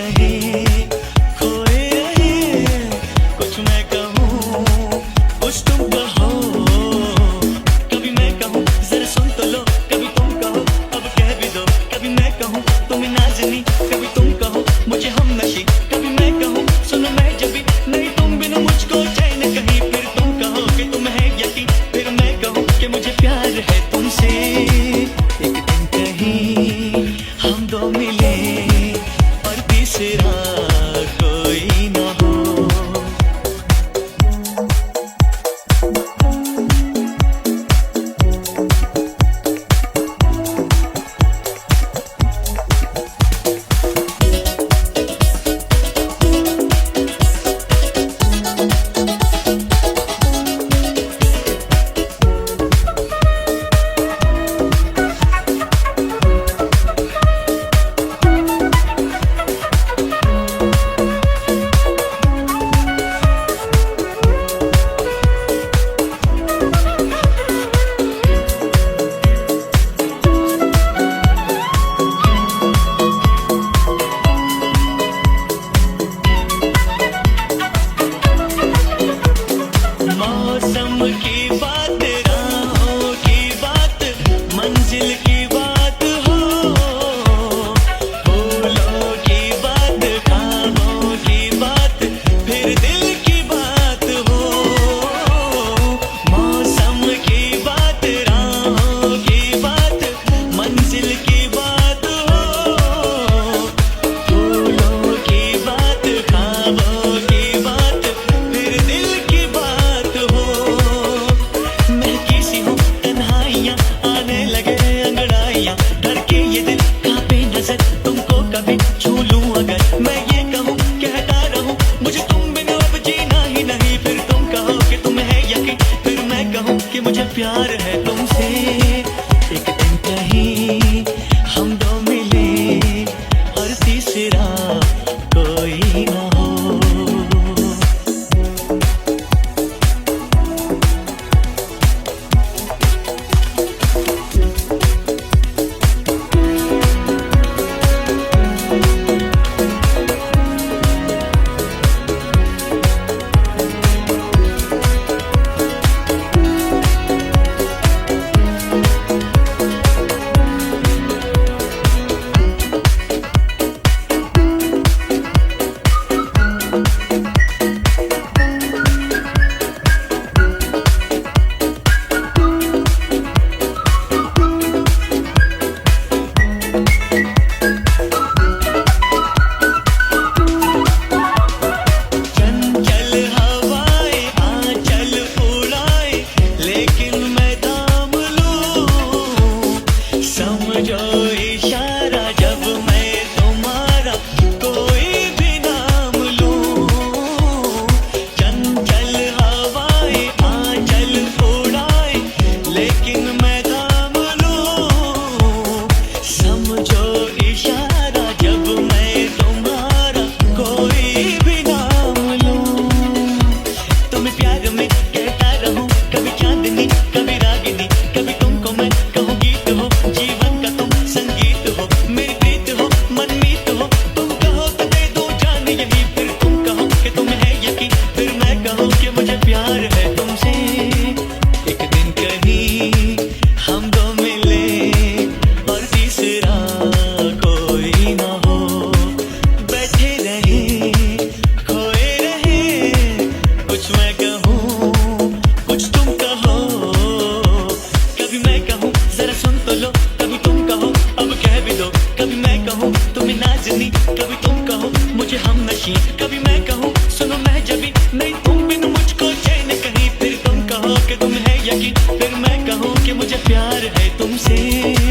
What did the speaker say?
रहे खोए रहे, कुछ मैं कहूँ कुछ तुम कहो, कभी मैं कहूँ जरा सुन तो लो, कभी तुम कहो अब कह भी दो, कभी मैं कहूँ तुम्हें नाज़नी, कभी तुम कहो मुझे हमनशी, कभी मैं कहूँ सुनो मैं जबी, नहीं तुम बिना मुझको चैन कहीं, फिर तुम कहो कि तुम है यकीन, फिर मैं कहूँ कि मुझे प्यार है तुमसे। एक दिन कहीं हम दो मिले और तीसरा कोई ना हो। मौसम की बात, राहों की बात, मंजिल की बात हो, फूलों की बात, ख्वाबों की बात, फिर दिल की बात हो। मौसम की बात, राहों की बात, मंजिल की बात हो, फूलों की बात, ख्वाबों की बात, फिर दिल की बात हो। महकी सी हूँ तन्हाइयाँ, आने लगे अंगड़ाइयाँ, धड़के ये दिल कांपे नजर, तुमको कभी छू लूं अगर, मैं ये कहूँ कहता रहूं मुझे तुम बिना अब जीना ही नहीं, फिर तुम कहो कि तुम है यकीन, फिर मैं कहूँ कि मुझे प्यार है तुमसे। एक दिन कहीं हम दो मिले और तीसरा कोई ना हो। चंचल हवाएं आंचल उड़ाए, लेकिन मैं थाम लूं, समझो इशारा जब मैं तुम्हारा कोई भी नाम लूं। चंचल हवाएं आंचल उड़ाए, लेकिन मैं थाम लूं, समझो इशारा जब मैं तुम्हारा कोई भी नाम लूं। तुम्हें प्यार में कहता रहूं, कभी चांदनी कभी रागिनी, कभी तुमको मैं कहूँ गीत हो, जीवन का तुम संगीत हो, मेरी प्रीत हो मनमीत हो, तुम कहो तो दे दो जान यही, फिर तुम कहो कि तुम है यकीन, फिर मैं कहूँ कि मुझे प्यार है तुमसे। एक दिन कहीं हम दो मिले और तीसरा कोई ना हो, बैठे रहे खोए रहे, कुछ मैं कहूँ कुछ तुम कहो, कभी मैं कहूँ जरा सुन तो लो, कभी तुम कहो अब कह भी दो, कभी मैं कहूँ तुम्हें नाज़नी, कभी तुम कहो मुझे हमनशी, कभी मैं कहूँ सुनो मैं जबी, नहीं तुम बिन मुझको चैन कहीं, फिर तुम कहो कि तुम है यकीन, फिर मैं कहूँ कि मुझे प्यार है तुमसे।